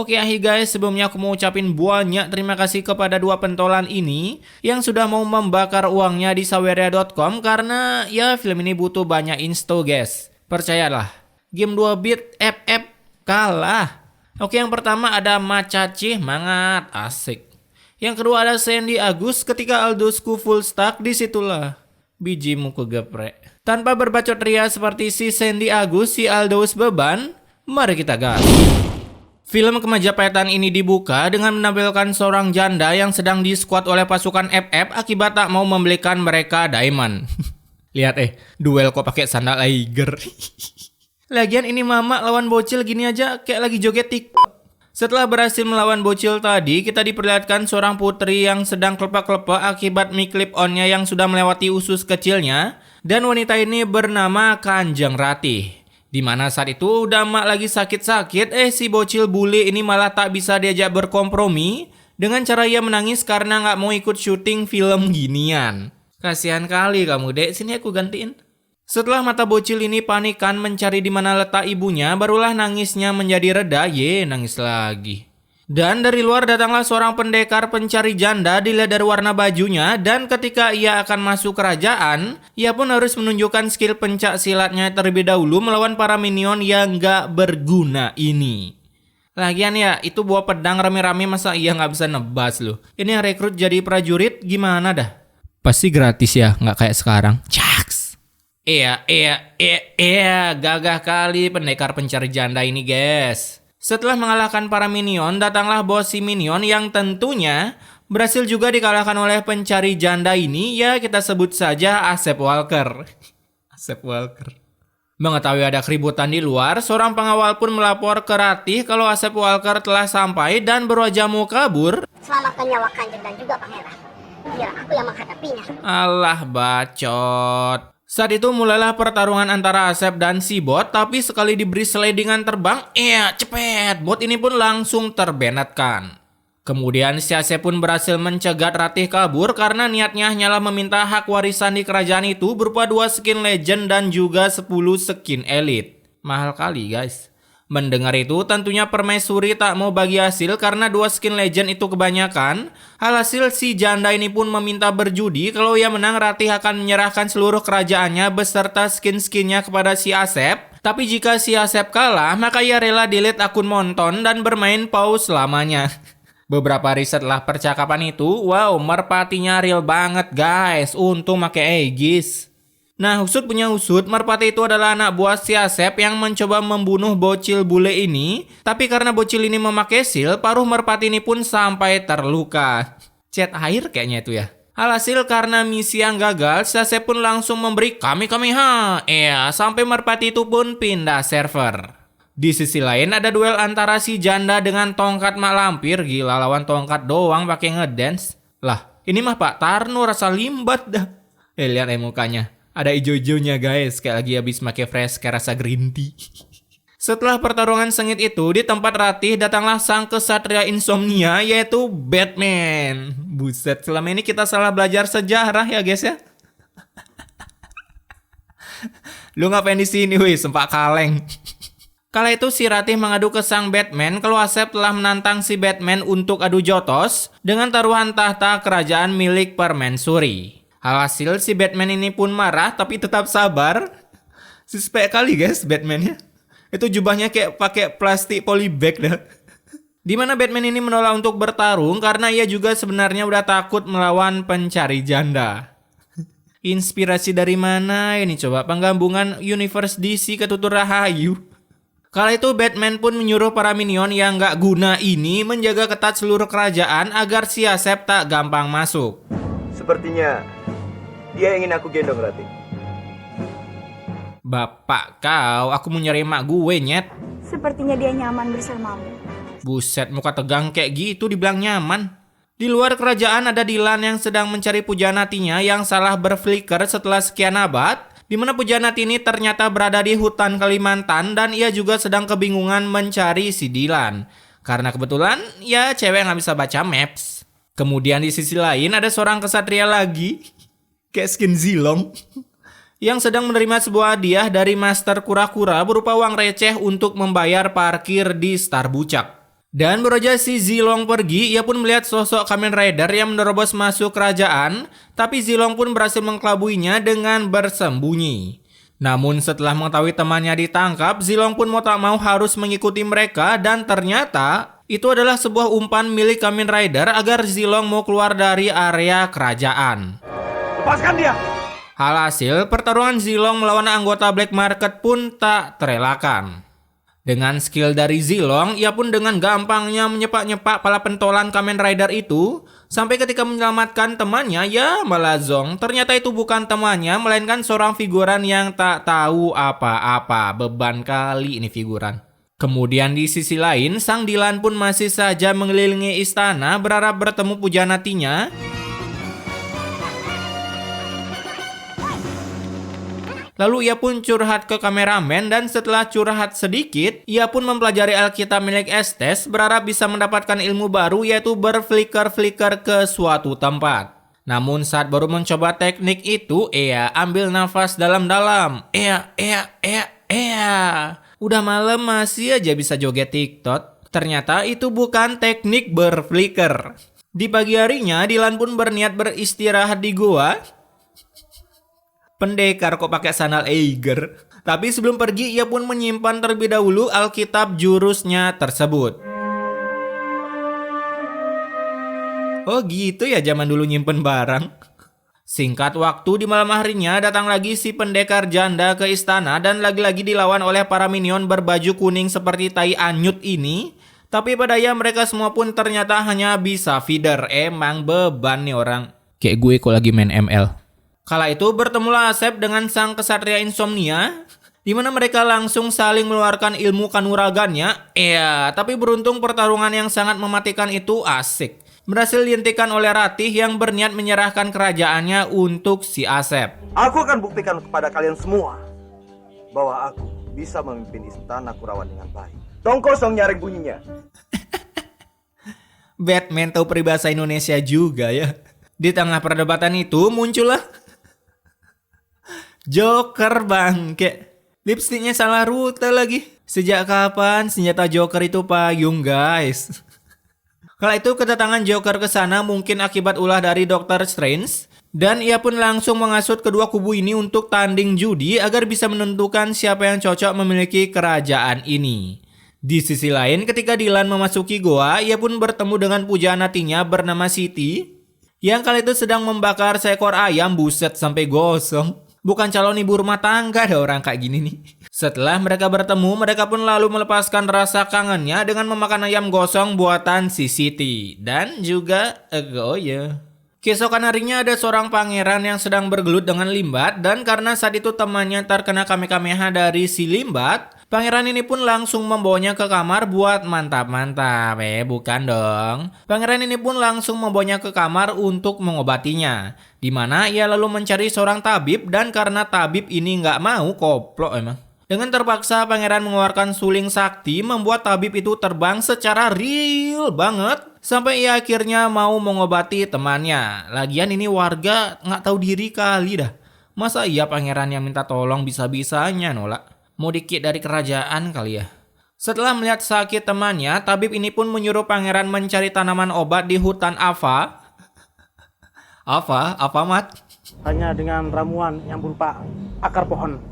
Oke guys, sebelumnya aku mau ucapin banyak terima kasih kepada dua pentolan ini yang sudah mau membakar uangnya di saweria.com karena ya film ini butuh banyak insto guys. Percayalah, game 2 bit FF kalah. Oke, yang pertama ada Macaci Mangat, asik. Yang kedua ada Sandy Agus, ketika Aldosku full stack disitulah bijimu kegeprek. Tanpa berbacot ria seperti si Sandy Agus, si Aldos beban, mari kita gas. Film Kemajapahitan ini dibuka dengan menampilkan seorang janda yang sedang di-squad oleh pasukan FF akibat tak mau membelikan mereka diamond. Lihat duel kok pakai sandal Liger. Lagian ini mama lawan bocil gini aja kayak lagi joget TikTok. Setelah berhasil melawan bocil tadi, kita diperlihatkan seorang putri yang sedang klepak-klepak akibat mic clip-on-nya yang sudah melewati usus kecilnya. Dan wanita ini bernama Kanjeng Ratih. Dimana saat itu udah mak lagi sakit-sakit, si bocil bule ini malah tak bisa diajak berkompromi dengan cara ia menangis karena gak mau ikut syuting film ginian. Kasihan kali kamu dek, sini aku gantiin. Setelah mata bocil ini panikan mencari di mana letak ibunya, barulah nangisnya menjadi reda, nangis lagi. Dan dari luar datanglah seorang pendekar pencari janda dilihat dari warna bajunya, dan ketika ia akan masuk kerajaan, ia pun harus menunjukkan skill pencak silatnya terlebih dahulu melawan para minion yang gak berguna ini. Lagian ya, itu bawa pedang rame-rame masa ia gak bisa nebas loh. Ini yang rekrut jadi prajurit gimana dah? Pasti gratis ya, gak kayak sekarang. Caks! Gagah kali pendekar pencari janda ini guys. Setelah mengalahkan para minion, datanglah bos si minion yang tentunya berhasil juga dikalahkan oleh pencari janda ini, ya kita sebut saja Asep Walker. Asep Walker. Mengetahui ada keributan di luar, seorang pengawal pun melapor ke Ratih kalau Asep Walker telah sampai dan berwajah mau kabur. Selamatkan nyawa Kanjeng dan juga pangeran. Biar aku yang menghadapinya. Alah bacot. Saat itu mulailah pertarungan antara Asep dan si bot, tapi sekali diberi slidingan terbang, cepet, bot ini pun langsung terbenetkan. Kemudian si Asep pun berhasil mencegat Ratih kabur karena niatnya hanyalah meminta hak warisan di kerajaan itu berupa 2 skin legend dan juga 10 skin elite. Mahal kali guys. Mendengar itu tentunya permaisuri tak mau bagi hasil karena 2 skin legend itu kebanyakan. Alhasil si janda ini pun meminta berjudi kalau ia menang Ratih akan menyerahkan seluruh kerajaannya beserta skin-skinnya kepada si Asep. Tapi jika si Asep kalah maka ia rela delete akun Monton dan bermain pause selamanya. Beberapa hari setelah percakapan itu, wow merpatinya real banget guys, untung make Aegis. Nah, usut punya usut, merpati itu adalah anak buah si Asep yang mencoba membunuh bocil bule ini. Tapi karena bocil ini memakai seal, paruh merpati ini pun sampai terluka. Cet air kayaknya itu ya. Alhasil karena misi yang gagal, si Asep pun langsung memberi Kamehameha. Sampai merpati itu pun pindah server. Di sisi lain ada duel antara si janda dengan tongkat mak lampir. Gila, lawan tongkat doang pakai ngedance. Lah, ini mah Pak Tarno rasa limbat dah. Lihat mukanya. Ada ijo-ijonya guys, kayak lagi habis make fresh kayak rasa green tea. Setelah pertarungan sengit itu, di tempat Ratih datanglah sang kesatria insomnia yaitu Batman. Buset, selama ini kita salah belajar sejarah ya guys ya. Lu ngapain di sini weh, sempak kaleng. Kala itu si Ratih mengadu ke sang Batman kalau Asep telah menantang si Batman untuk adu jotos dengan taruhan tahta kerajaan milik permaisuri. Alhasil si Batman ini pun marah tapi tetap sabar. Suspek kali guys Batman-nya. Itu jubahnya kayak pakai plastik polybag dah. Dimana Batman ini menolak untuk bertarung karena ia juga sebenarnya udah takut melawan pencari janda. Inspirasi dari mana ini coba? Penggabungan universe DC ke Tutur Rahayu. Kala itu Batman pun menyuruh para minion yang gak guna ini menjaga ketat seluruh kerajaan agar si Asep tak gampang masuk. Sepertinya dia ingin aku gendong Ratih. Bapak kau, aku mau nyari emak gue nyet. Sepertinya dia nyaman bersamamu. Buset, muka tegang kayak gitu dibilang nyaman. Di luar kerajaan ada Dylan yang sedang mencari pujaan hatinya yang salah berflicker setelah sekian abad. Dimana pujaan hati ini ternyata berada di hutan Kalimantan dan ia juga sedang kebingungan mencari si Dylan. Karena kebetulan ya cewek gak bisa baca maps. Kemudian di sisi lain ada seorang kesatria lagi, kayak skin Zilong, yang sedang menerima sebuah hadiah dari Master Kura-Kura berupa uang receh untuk membayar parkir di Star Bucak. Dan baru aja si Zilong pergi, ia pun melihat sosok Kamen Rider yang menerobos masuk kerajaan, tapi Zilong pun berhasil mengkelabuinya dengan bersembunyi. Namun setelah mengetahui temannya ditangkap, Zilong pun mau tak mau harus mengikuti mereka dan ternyata itu adalah sebuah umpan milik Kamen Rider agar Zilong mau keluar dari area kerajaan. Lepaskan dia! Alhasil, pertarungan Zilong melawan anggota Black Market pun tak terelakkan. Dengan skill dari Zilong, ia pun dengan gampangnya menyepak-nyepak pala pentolan Kamen Rider itu, sampai ketika menyelamatkan temannya, ya malah zong. Ternyata itu bukan temannya, melainkan seorang figuran yang tak tahu apa-apa. Beban kali ini figuran. Kemudian di sisi lain, Sang Dilan pun masih saja mengelilingi istana berharap bertemu pujanatinya. Lalu ia pun curhat ke kameramen dan setelah curhat sedikit, ia pun mempelajari Alkitab milik Estes berharap bisa mendapatkan ilmu baru yaitu berflicker-flicker ke suatu tempat. Namun saat baru mencoba teknik itu, ia ambil nafas dalam-dalam. Udah malam masih aja bisa joget TikTok. Ternyata itu bukan teknik berflicker. Di pagi harinya, Dilan pun berniat beristirahat di gua. Pendekar kok pakai sandal Eiger. Tapi sebelum pergi ia pun menyimpan terlebih dahulu Alkitab jurusnya tersebut. Oh gitu ya zaman dulu nyimpen barang. Singkat waktu di malam harinya datang lagi si pendekar janda ke istana dan lagi-lagi dilawan oleh para minion berbaju kuning seperti tai anyut ini. Tapi pada ya mereka semua pun ternyata hanya bisa feeder. Emang beban nih orang. Kayak gue kok lagi main ML. Kala itu bertemulah Asep dengan sang kesatria insomnia, di mana mereka langsung saling mengeluarkan ilmu kanuragannya. Tapi beruntung pertarungan yang sangat mematikan itu asik. Berhasil dihentikan oleh Ratih yang berniat menyerahkan kerajaannya untuk si Asep. Aku akan buktikan kepada kalian semua bahwa aku bisa memimpin istana Kurawan dengan baik. Tong kosong nyaring bunyinya. Batman tahu peribahasa Indonesia juga ya. Di tengah perdebatan itu muncullah Joker bangke. Lipstiknya salah rute lagi. Sejak kapan senjata Joker itu payung guys? Kala itu kedatangan Joker ke sana mungkin akibat ulah dari Dr. Strange. Dan ia pun langsung menghasut kedua kubu ini untuk tanding judi agar bisa menentukan siapa yang cocok memiliki kerajaan ini. Di sisi lain ketika Dilan memasuki goa, ia pun bertemu dengan pujanatinya bernama Siti. Yang kali itu sedang membakar seekor ayam, buset sampai gosong. Bukan calon ibu rumah tangga ada orang kayak gini nih. Setelah mereka bertemu, mereka pun lalu melepaskan rasa kangennya dengan memakan ayam gosong buatan si Siti. Dan juga, keesokan harinya ada seorang pangeran yang sedang bergelut dengan Limbat. Dan karena saat itu temannya terkena Kamehameha dari si Limbat, pangeran ini pun langsung membawanya ke kamar buat mantap-mantap. Bukan dong. Pangeran ini pun langsung membawanya ke kamar untuk mengobatinya. Di mana ia lalu mencari seorang tabib dan karena tabib ini nggak mau, koplok emang. Dengan terpaksa pangeran mengeluarkan suling sakti membuat tabib itu terbang secara real banget. Sampai ia akhirnya mau mengobati temannya. Lagian ini warga nggak tahu diri kali dah. Masa iya pangeran yang minta tolong bisa-bisanya nolak? Mau dikit dari kerajaan kali ya. Setelah melihat sakit temannya, tabib ini pun menyuruh pangeran mencari tanaman obat di hutan Ava. Apa mat? Hanya dengan ramuan yang berupa akar pohon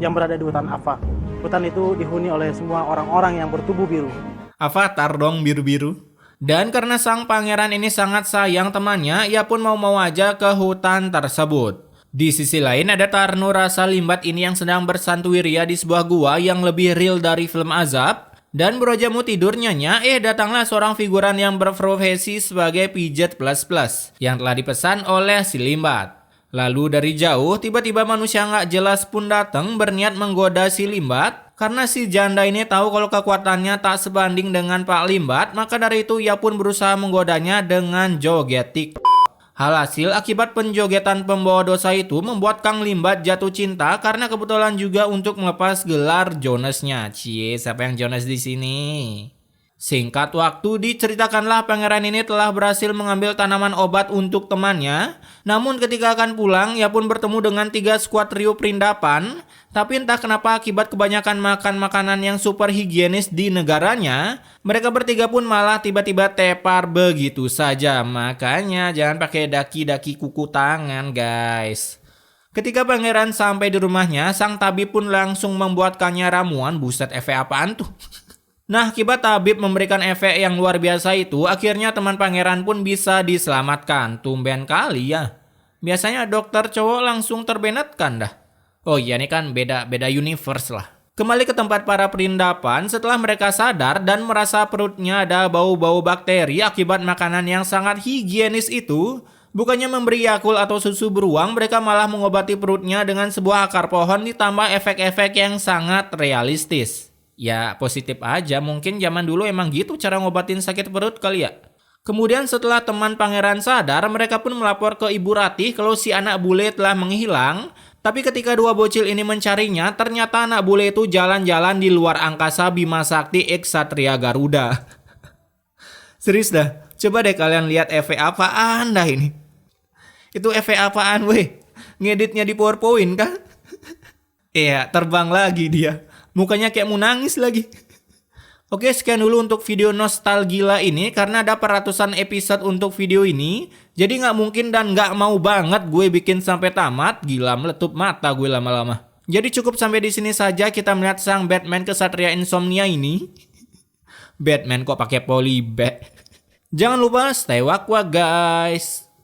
yang berada di hutan Ava. Hutan itu dihuni oleh semua orang-orang yang bertubuh biru. Avatar dong biru-biru. Dan karena sang pangeran ini sangat sayang temannya, ia pun mau-mau aja ke hutan tersebut. Di sisi lain ada Tarno rasa Limbat ini yang sedang bersantuwiria di sebuah gua yang lebih real dari film azab. Dan baru aja mau tidur nyonya, datanglah seorang figuran yang berprofesi sebagai pijet plus yang telah dipesan oleh si Limbat. Lalu dari jauh tiba-tiba manusia nggak jelas pun datang berniat menggoda si Limbat. Karena si janda ini tahu kalau kekuatannya tak sebanding dengan Pak Limbat, maka dari itu ia pun berusaha menggodanya dengan joget TikTok. Alhasil akibat penjogetan pembawa dosa itu membuat Kang Limbat jatuh cinta karena kebetulan juga untuk melepas gelar Jonasnya. Cie, siapa yang Jonas di sini? Singkat waktu diceritakanlah pangeran ini telah berhasil mengambil tanaman obat untuk temannya. Namun ketika akan pulang, ia pun bertemu dengan 3 skuad trio perindapan. Tapi entah kenapa akibat kebanyakan makan makanan yang super higienis di negaranya, mereka bertiga pun malah tiba-tiba tepar begitu saja. Makanya jangan pakai daki-daki kuku tangan, guys. Ketika pangeran sampai di rumahnya, sang tabib pun langsung membuatkannya ramuan. Buset, efek apaan tuh? Nah, akibat tabib memberikan efek yang luar biasa itu, akhirnya teman pangeran pun bisa diselamatkan. Tumben kali ya. Biasanya dokter cowok langsung terbenetkan dah. Oh iya, ini kan beda universe lah. Kembali ke tempat para perindapan, setelah mereka sadar dan merasa perutnya ada bau-bau bakteri akibat makanan yang sangat higienis itu, bukannya memberi Yakult atau susu beruang, mereka malah mengobati perutnya dengan sebuah akar pohon ditambah efek-efek yang sangat realistis. Ya, positif aja, mungkin zaman dulu emang gitu cara ngobatin sakit perut kali ya. Kemudian setelah teman pangeran sadar, mereka pun melapor ke Ibu Ratih kalau si anak bule telah menghilang. Tapi ketika 2 bocil ini mencarinya, ternyata anak bule itu jalan-jalan di luar angkasa Bima Sakti X Satria Garuda. Serius dah, coba deh kalian lihat efek apaan dah ini. Itu efek apaan weh? Ngeditnya di PowerPoint kan? Iya, terbang lagi dia. Mukanya kayak mau nangis lagi. Oke, sekian dulu untuk video nostalgia ini. Karena ada ratusan episode untuk video ini, jadi nggak mungkin dan nggak mau banget gue bikin sampai tamat. Gila, meletup mata gue lama-lama. Jadi cukup sampai di sini saja kita melihat sang Batman kesatria insomnia ini. Batman kok pakai polybag. Jangan lupa stay wakwa guys.